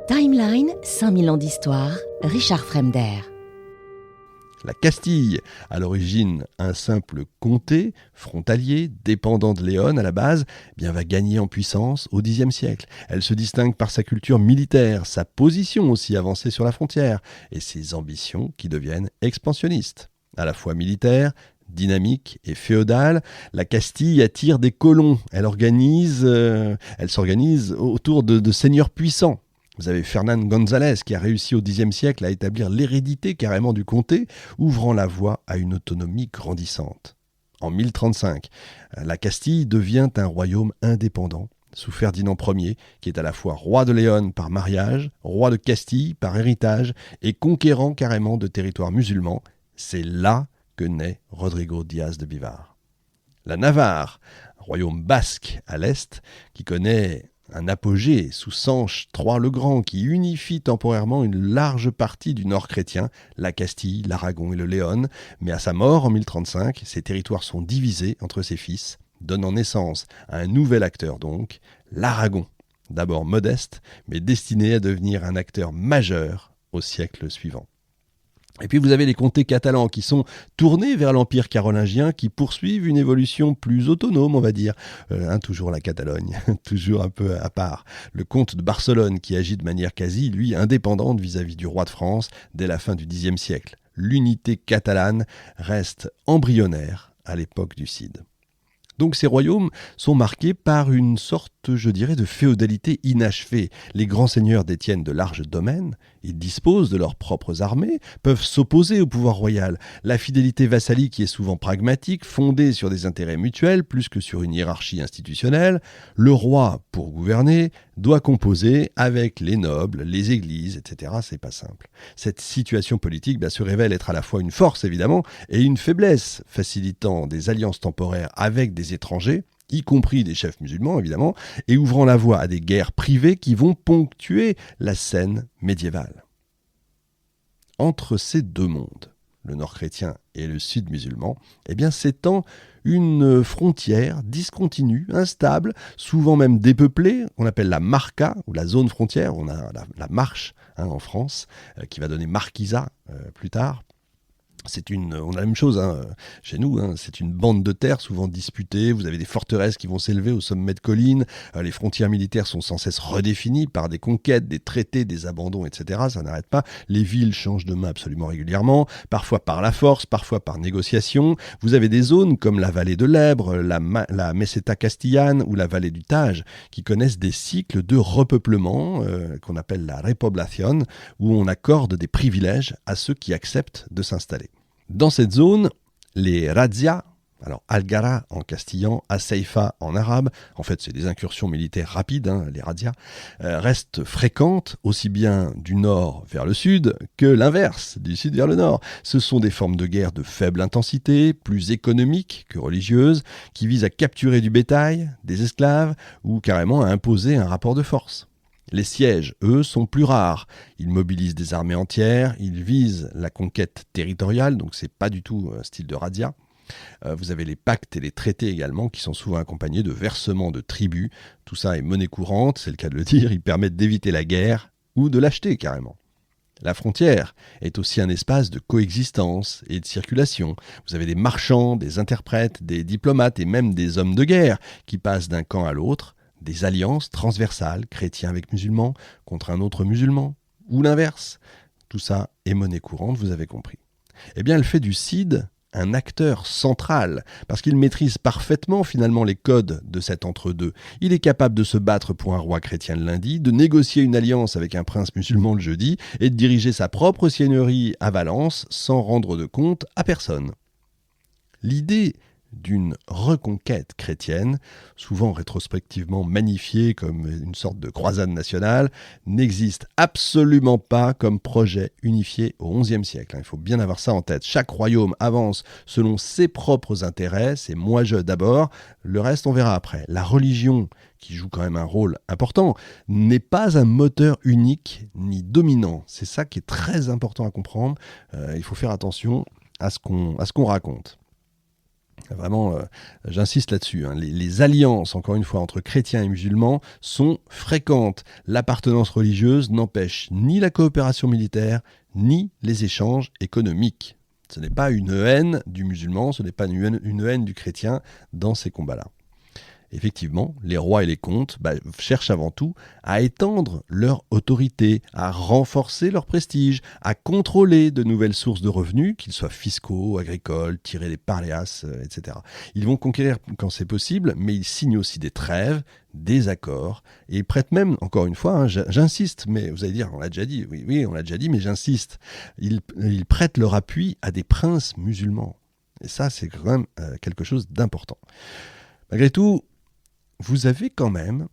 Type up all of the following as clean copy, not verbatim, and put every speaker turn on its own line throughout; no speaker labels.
Timeline, 5000 ans d'histoire, Richard Fremder.
La Castille, à l'origine un simple comté frontalier dépendant de Léon à la base, va gagner en puissance au Xe siècle. Elle se distingue par sa culture militaire, sa position aussi avancée sur la frontière et ses ambitions qui deviennent expansionnistes. À la fois militaire, dynamique et féodale, la Castille attire des colons. Elle s'organise autour de seigneurs puissants. Vous avez Fernán González qui a réussi au Xe siècle à établir l'hérédité carrément du comté, ouvrant la voie à une autonomie grandissante. En 1035, la Castille devient un royaume indépendant, sous Ferdinand Ier, qui est à la fois roi de Léon par mariage, roi de Castille par héritage et conquérant carrément de territoires musulmans. C'est là que naît Rodrigo Diaz de Bivar. La Navarre, royaume basque à l'est, qui connaît un apogée sous Sanche III le Grand qui unifie temporairement une large partie du nord chrétien, la Castille, l'Aragon et le Léon, mais à sa mort en 1035, ces territoires sont divisés entre ses fils, donnant naissance à un nouvel acteur donc, l'Aragon, d'abord modeste, mais destiné à devenir un acteur majeur au siècle suivant. Et puis vous avez les comtés catalans qui sont tournés vers l'Empire carolingien, qui poursuivent une évolution plus autonome, on va dire. Toujours la Catalogne, toujours un peu à part. Le comte de Barcelone qui agit de manière quasi, lui, indépendante vis-à-vis du roi de France dès la fin du Xe siècle. L'unité catalane reste embryonnaire à l'époque du Cid. Donc ces royaumes sont marqués par une sorte, je dirais, de féodalité inachevée. Les grands seigneurs détiennent de larges domaines, ils disposent de leurs propres armées, peuvent s'opposer au pouvoir royal. La fidélité vassalique est souvent pragmatique, fondée sur des intérêts mutuels plus que sur une hiérarchie institutionnelle. Le roi, pour gouverner, doit composer avec les nobles, les églises, etc. C'est pas simple. Cette situation politique se révèle être à la fois une force, évidemment, et une faiblesse, facilitant des alliances temporaires avec des étrangers, y compris des chefs musulmans évidemment, et ouvrant la voie à des guerres privées qui vont ponctuer la scène médiévale. Entre ces deux mondes, le nord chrétien et le sud musulman, s'étend une frontière discontinue, instable, souvent même dépeuplée, qu'on appelle la marca, ou la zone frontière. On a la marche en France, qui va donner marquisa plus tard. On a la même chose chez nous, c'est une bande de terre souvent disputée, vous avez des forteresses qui vont s'élever au sommet de collines, les frontières militaires sont sans cesse redéfinies par des conquêtes, des traités, des abandons, etc. Ça n'arrête pas, les villes changent de main absolument régulièrement, parfois par la force, parfois par négociation. Vous avez des zones comme la vallée de l'Èbre, la Meseta castillane ou la vallée du Tage, qui connaissent des cycles de repeuplement, qu'on appelle la repoblación, où on accorde des privilèges à ceux qui acceptent de s'installer. Dans cette zone, les razzias, alors Algara en castillan, Aseifa en arabe, en fait c'est des incursions militaires rapides, les razzias, restent fréquentes aussi bien du nord vers le sud que l'inverse, du sud vers le nord. Ce sont des formes de guerre de faible intensité, plus économiques que religieuses, qui visent à capturer du bétail, des esclaves ou carrément à imposer un rapport de force. Les sièges, eux, sont plus rares. Ils mobilisent des armées entières, ils visent la conquête territoriale, donc c'est pas du tout un style de razzia. Vous avez les pactes et les traités également, qui sont souvent accompagnés de versements de tribus. Tout ça est monnaie courante, c'est le cas de le dire, ils permettent d'éviter la guerre ou de l'acheter carrément. La frontière est aussi un espace de coexistence et de circulation. Vous avez des marchands, des interprètes, des diplomates et même des hommes de guerre qui passent d'un camp à l'autre, des alliances transversales, chrétiens avec musulmans, contre un autre musulman, ou l'inverse. Tout ça est monnaie courante, vous avez compris. Elle fait du Cid un acteur central, parce qu'il maîtrise parfaitement finalement les codes de cet entre-deux. Il est capable de se battre pour un roi chrétien le lundi, de négocier une alliance avec un prince musulman le jeudi, et de diriger sa propre seigneurie à Valence sans rendre de compte à personne. L'idée d'une reconquête chrétienne, souvent rétrospectivement magnifiée comme une sorte de croisade nationale, n'existe absolument pas comme projet unifié au XIe siècle. Il faut bien avoir ça en tête. Chaque royaume avance selon ses propres intérêts, c'est moi-je d'abord, le reste on verra après. La religion, qui joue quand même un rôle important, n'est pas un moteur unique ni dominant. C'est ça qui est très important à comprendre. Il faut faire attention à ce qu'on raconte. Vraiment, j'insiste là-dessus. Les alliances, encore une fois, entre chrétiens et musulmans sont fréquentes. L'appartenance religieuse n'empêche ni la coopération militaire, ni les échanges économiques. Ce n'est pas une haine du musulman, ce n'est pas une haine du chrétien dans ces combats-là. Effectivement, les rois et les comtes cherchent avant tout à étendre leur autorité, à renforcer leur prestige, à contrôler de nouvelles sources de revenus, qu'ils soient fiscaux, agricoles, tirer des paréas, etc. Ils vont conquérir quand c'est possible, mais ils signent aussi des trêves, des accords, et ils prêtent même, encore une fois, j'insiste, mais vous allez dire, on l'a déjà dit, oui, on l'a déjà dit, mais j'insiste, ils prêtent leur appui à des princes musulmans. Et ça, c'est quand même quelque chose d'important. Malgré tout, vous avez quand même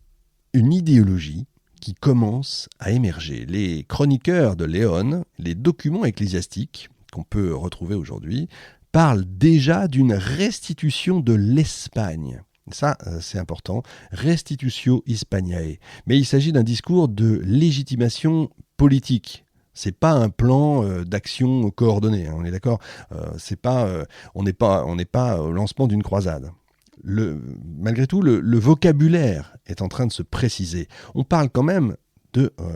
une idéologie qui commence à émerger. Les chroniqueurs de Léon, les documents ecclésiastiques qu'on peut retrouver aujourd'hui, parlent déjà d'une restitution de l'Espagne. Ça, c'est important. Restitutio Hispaniae. Mais il s'agit d'un discours de légitimation politique. C'est pas un plan d'action coordonné, on est d'accord. On n'est pas au lancement d'une croisade. Malgré tout, le vocabulaire est en train de se préciser. On parle quand même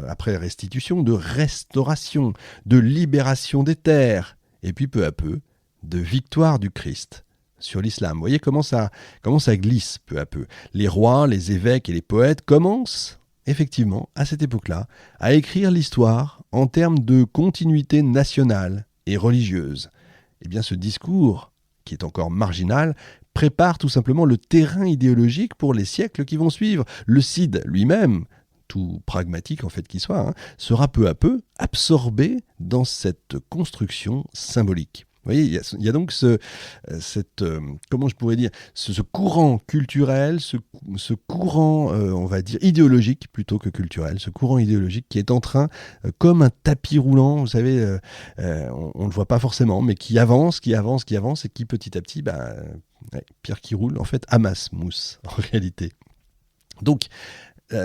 après restitution, de restauration, de libération des terres, et puis peu à peu, de victoire du Christ sur l'islam. Vous voyez comment ça glisse peu à peu. Les rois, les évêques et les poètes commencent, effectivement, à cette époque-là, à écrire l'histoire en termes de continuité nationale et religieuse. Eh bien, ce discours, qui est encore marginal, prépare tout simplement le terrain idéologique pour les siècles qui vont suivre. Le Cid lui-même, tout pragmatique en fait qu'il soit, sera peu à peu absorbé dans cette construction symbolique. Vous voyez, il y a donc comment je pourrais dire, ce courant culturel, ce courant, on va dire, idéologique plutôt que culturel, ce courant idéologique qui est en train, comme un tapis roulant, vous savez, on ne le voit pas forcément, mais qui avance, et qui petit à petit, pierre qui roule, en fait, amasse mousse, en réalité. Donc,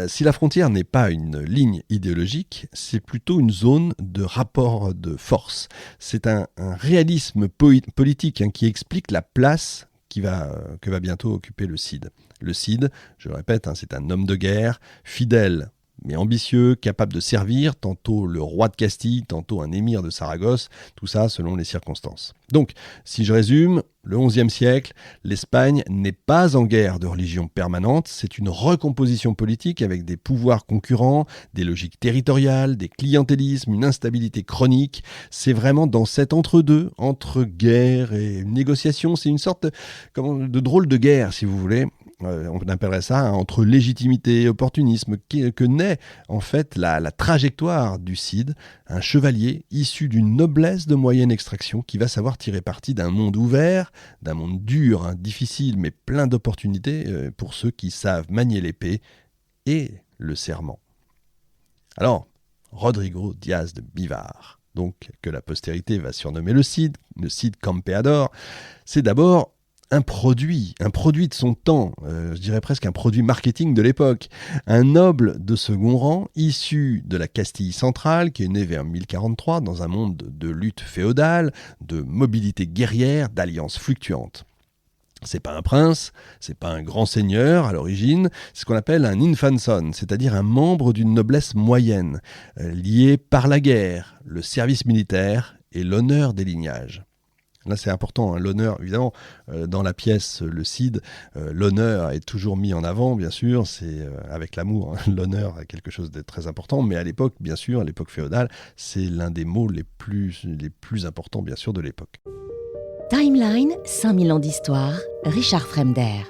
si la frontière n'est pas une ligne idéologique, c'est plutôt une zone de rapport de force. C'est un réalisme politique qui explique la place que va bientôt occuper le Cid. Le Cid, je le répète, c'est un homme de guerre, fidèle mais ambitieux, capable de servir tantôt le roi de Castille, tantôt un émir de Saragosse, tout ça selon les circonstances. Donc, si je résume, le XIe siècle, l'Espagne n'est pas en guerre de religion permanente, c'est une recomposition politique avec des pouvoirs concurrents, des logiques territoriales, des clientélismes, une instabilité chronique. C'est vraiment dans cet entre-deux, entre guerre et négociation, c'est une sorte de drôle de guerre, si vous voulez. On appellerait ça entre légitimité et opportunisme, que naît en fait la trajectoire du Cid, un chevalier issu d'une noblesse de moyenne extraction qui va savoir tirer parti d'un monde ouvert, d'un monde dur, difficile mais plein d'opportunités pour ceux qui savent manier l'épée et le serment. Alors, Rodrigo Diaz de Bivar, donc que la postérité va surnommer le Cid Campeador, c'est d'abord un produit de son temps, je dirais presque un produit marketing de l'époque. Un noble de second rang, issu de la Castille centrale, qui est né vers 1043 dans un monde de lutte féodale, de mobilité guerrière, d'alliances fluctuantes. C'est pas un prince, c'est pas un grand seigneur à l'origine, c'est ce qu'on appelle un infanson, c'est-à-dire un membre d'une noblesse moyenne, lié par la guerre, le service militaire et l'honneur des lignages. Là, c'est important, l'honneur, évidemment, dans la pièce Le Cid, l'honneur est toujours mis en avant, bien sûr, c'est avec l'amour, l'honneur est quelque chose de très important, mais à l'époque, bien sûr, à l'époque féodale, c'est l'un des mots les plus importants, bien sûr, de l'époque.
Timeline, 5000 ans d'histoire, Richard Fremder.